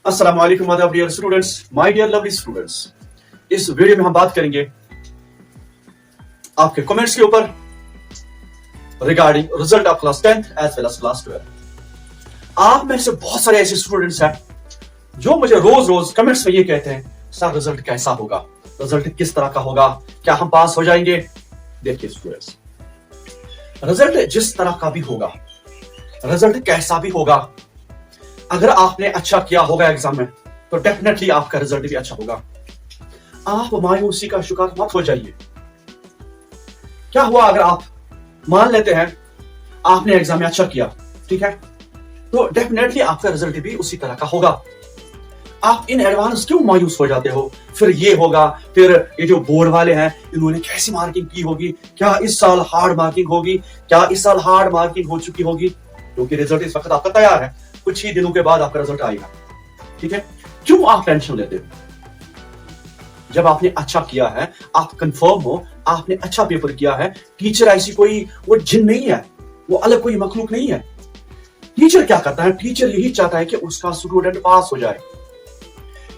अस्सलाम वालेकुम my dear students, my dear lovely students. इस वीडियो में हम बात करेंगे आपके कमेंट्स के ऊपर regarding result of class 10th as well as class 12। आप में से बहुत सारे ऐसे स्टूडेंट्स हैं जो मुझे रोज रोज कमेंट्स में ये कहते हैं, सर रिजल्ट कैसा होगा, रिजल्ट किस तरह का होगा, क्या हम पास हो जाएंगे। देखिए स्टूडेंट्स, रिजल्ट जिस तरह का भी होगा, रिजल्ट कैसा भी होगा, अगर आपने अच्छा किया होगा एग्जाम में तो डेफिनेटली आपका रिजल्ट भी अच्छा होगा। आप मायूसी का शिकार मत हो जाइए। क्या हुआ अगर आप मान लेते हैं आपने एग्जाम में अच्छा किया, ठीक है, तो डेफिनेटली आपका रिजल्ट भी उसी तरह का होगा। आप इन एडवांस क्यों मायूस हो जाते हो, फिर ये होगा, फिर ये जो बोर्ड वाले हैं इन्होंने कैसी मार्किंग की होगी, क्या इस साल हार्ड मार्किंग होगी, क्या इस साल हार्ड मार्किंग हो चुकी होगी, क्योंकि रिजल्ट इस वक्त आपका तैयार है, कुछ ही दिनों के बाद आपका रिजल्ट आएगा। ठीक है, क्यों आप टेंशन लेते हो? जब आपने अच्छा किया है, आप कंफर्म हो आपने अच्छा पेपर किया है, टीचर ऐसी कोई वो जिन नहीं है, वो अलग कोई मखलूक नहीं है। टीचर क्या करता है, टीचर यही चाहता है कि उसका स्टूडेंट पास हो जाए,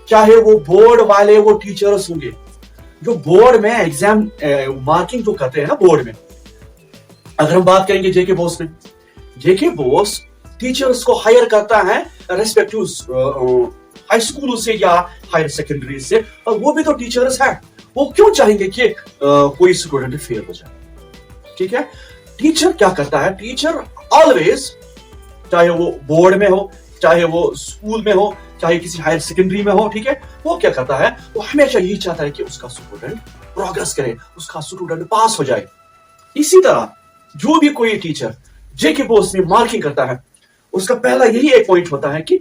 चाहे वो बोर्ड वाले वो टीचर्स होंगे जो बोर्ड में एग्जाम मार्किंग जो करते हैं ना बोर्ड में। अगर हम बात करेंगे जेके बोस में, जेके बोस टीचर्स को हायर करता है रेस्पेक्टिव हाई स्कूल से या हायर सेकेंडरी से, और वो भी तो टीचर्स हैं, वो क्यों चाहेंगे कि कोई स्टूडेंट फेल हो जाए। ठीक है, टीचर क्या करता है, टीचर ऑलवेज, चाहे वो बोर्ड में हो, चाहे वो स्कूल में हो, चाहे किसी हायर सेकेंडरी में हो, ठीक है, वो क्या करता है, वो हमेशा यही चाहता है कि उसका स्टूडेंट प्रोग्रेस करे, उसका स्टूडेंट पास हो जाए। इसी तरह जो भी कोई टीचर जेके बोस में मार्किंग करता है, उसका पहला यही एक पॉइंट होता है कि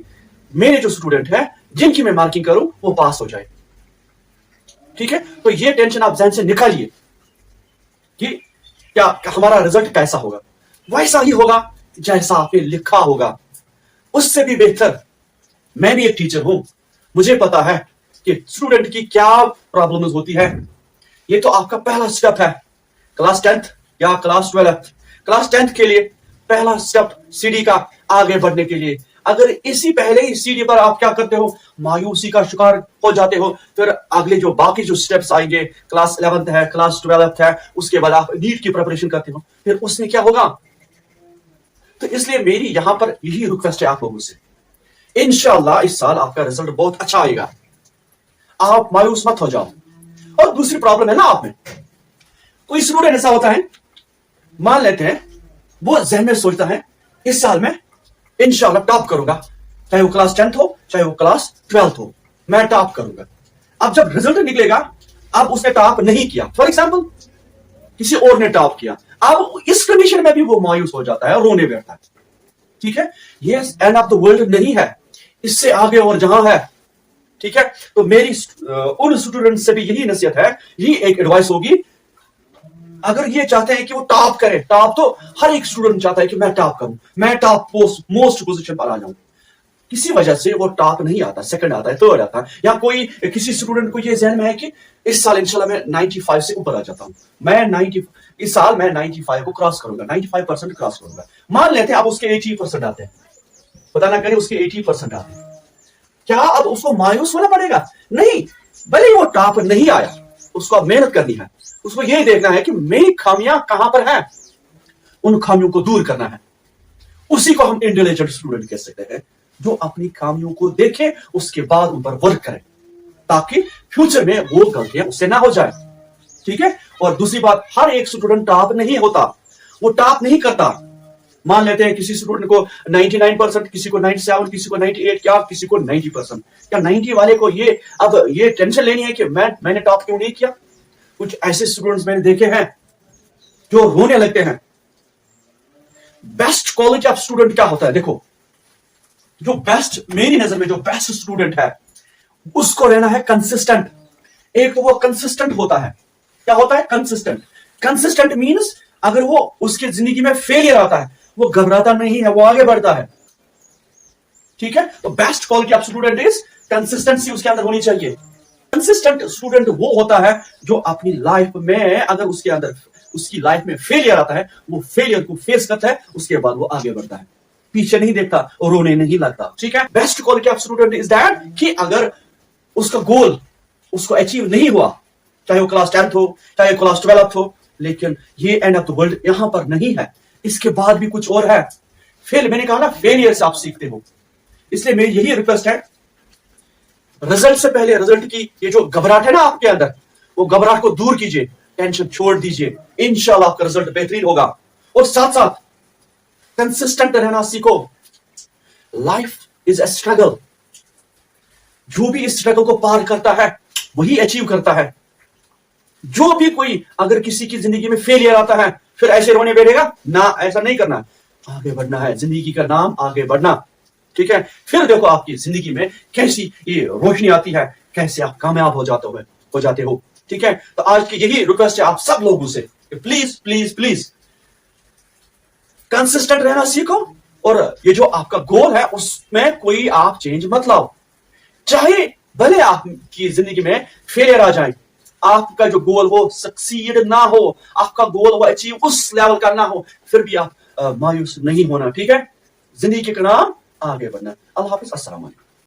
मेरे जो स्टूडेंट है जिनकी मैं मार्किंग करूं वो पास हो जाए। ठीक है, तो ये टेंशन आप जहन से निकालिए कि क्या हमारा रिजल्ट कैसा होगा, वैसा ही होगा जैसा आपने लिखा होगा, उससे भी बेहतर। मैं भी एक टीचर हूं, मुझे पता है कि स्टूडेंट की क्या प्रॉब्लम्स होती है। ये तो आपका पहला स्टेप है क्लास 10th या क्लास 12th। क्लास 10th के लिए पहला स्टेप सीढ़ी का आगे बढ़ने के लिए, अगर इसी पहले ही सीढ़ी पर आप क्या करते हो, मायूसी का शिकार हो जाते हो, फिर अगले जो बाकी जो स्टेप्स आएंगे, क्लास 11th है, क्लास 12th है, उसके बाद आप नीट की प्रिपरेशन करते हो, फिर उसमें क्या होगा। तो इसलिए मेरी यहां पर यही रिक्वेस्ट है आप लोगों से, इंशाअल्लाह इस साल आपका रिजल्ट बहुत अच्छा आएगा, आप मायूस मत हो जाओ। और दूसरी प्रॉब्लम है ना आप में, कोई स्टूडेंट ऐसा होता है, मान लेते हैं वो जहन में सोचता है इस साल में इंशाल्लाह टॉप करूंगा, चाहे वो क्लास 10th हो चाहे वो क्लास 12th हो, मैं टॉप करूंगा। अब जब रिजल्ट निकलेगा, अब उसने टॉप नहीं किया, फॉर एग्जाम्पल किसी और ने टॉप किया, अब इस कंडीशन में भी वो मायूस हो जाता है, रोने बैठता है। ठीक है, ये एंड ऑफ द वर्ल्ड नहीं है, इससे आगे और जहां है। ठीक है, तो मेरी उन स्टूडेंट से भी यही नसीहत है, यही एक एडवाइस होगी, अगर ये चाहते हैं कि वो टॉप करे, टॉप तो हर एक स्टूडेंट चाहता है कि मैं टॉप करूं, मैं टॉप मोस्ट पोजीशन पर आ जाऊं, किसी वजह से वो टॉप नहीं आता, सेकंड आता है, थर्ड आता है, या कोई किसी स्टूडेंट को ये जहन में है कि इस साल इंशाल्लाह मैं 95 से ऊपर आ जाता हूं, मैं 90 इस साल मैं 95 को क्रॉस करूंगा, 95% क्रॉस करूंगा। मान लेते हैं अब उसके 80% आते हैं, पता ना करें उसके 80% आते हैं, क्या अब उसको मायूस होना पड़ेगा? नहीं, भले वो टॉप नहीं आया, उसको अब मेहनत करनी है, उसको यही देखना है कि मेरी खामियां कहां पर हैं, उन खामियों को दूर करना है। उसी को हम इंटेलिजेंट स्टूडेंट कह सकते हैं, जो अपनी खामियों को देखे उसके बाद उन पर वर्क करे, ताकि फ्यूचर में वो गलतियां उससे ना हो जाए। ठीक है, और दूसरी बात, हर एक स्टूडेंट टॉप नहीं होता, वो टॉप नहीं करता। मान लेते हैं किसी स्टूडेंट को 99%, किसी को 97, किसी को 98, क्या किसी को 90%, क्या 90 वाले को ये अब ये टेंशन लेनी है कि मैंने टॉप क्यों नहीं किया। कुछ ऐसे स्टूडेंट्स मैंने देखे हैं जो रोने लगते हैं। बेस्ट क्वालिटी ऑफ स्टूडेंट क्या होता है, देखो, जो बेस्ट, मेरी नजर में जो बेस्ट स्टूडेंट है उसको रहना है कंसिस्टेंट। एक तो वो कंसिस्टेंट होता है, क्या होता है, कंसिस्टेंट। कंसिस्टेंट मींस अगर वो उसकी जिंदगी में फेलियर आता है वो घबराता नहीं है, वो आगे बढ़ता है। ठीक है, तो best quality of student is consistency उसके अंदर होनी चाहिए। कंसिस्टेंट स्टूडेंट वो होता है जो अपनी लाइफ में, अगर उसकी लाइफ में फेलियर आता है, वो फेलियर को फेस करता है, उसके बाद वो आगे बढ़ता है। पीछे नहीं देखता और रोने नहीं लगता। ठीक है, best quality of student is that कि अगर उसका गोल उसको अचीव नहीं हुआ, चाहे वो क्लास 10th हो, चाहे क्लास 12th हो, लेकिन ये एंड ऑफ द वर्ल्ड यहां पर नहीं है, इसके बाद भी कुछ और है। मैंने कहा ना, फेलियर से आप सीखते हो। इसलिए मेरी यही रिक्वेस्ट है, रिजल्ट से पहले रिजल्ट की ये जो घबराहट है ना आपके अंदर, वो घबराहट को दूर कीजिए, टेंशन छोड़ दीजिए, इंशाल्लाह आपका रिजल्ट बेहतरीन होगा। और साथ साथ कंसिस्टेंट रहना सीखो। लाइफ इज अ स्ट्रगल, जो भी इस स्ट्रगल को पार करता है वही अचीव करता है। जो भी कोई अगर किसी की जिंदगी में फेलियर आता है फिर ऐसे रोने बैठेगा ना, ऐसा नहीं करना, आगे बढ़ना है, जिंदगी का नाम आगे बढ़ना। ठीक है, फिर देखो आपकी जिंदगी में कैसी ये रोशनी आती है, कैसे आप कामयाब हो जाते हो। ठीक है, तो आज की यही रिक्वेस्ट है आप सब लोगों से, प्लीज प्लीज प्लीज कंसिस्टेंट रहना सीखो, और ये जो आपका गोल है उसमें कोई आप चेंज मत लाओ। चाहे भले आपकी जिंदगी में फेलियर आ जाए, आपका जो गोल वो सक्सीड ना हो, आपका गोल वो अचीव उस लेवल का ना हो, फिर भी आप मायूस नहीं होना। ठीक है, जिंदगी के नाम आगे बढ़ना। अल्लाह हाफिज, अस्सलाम वालेकुम।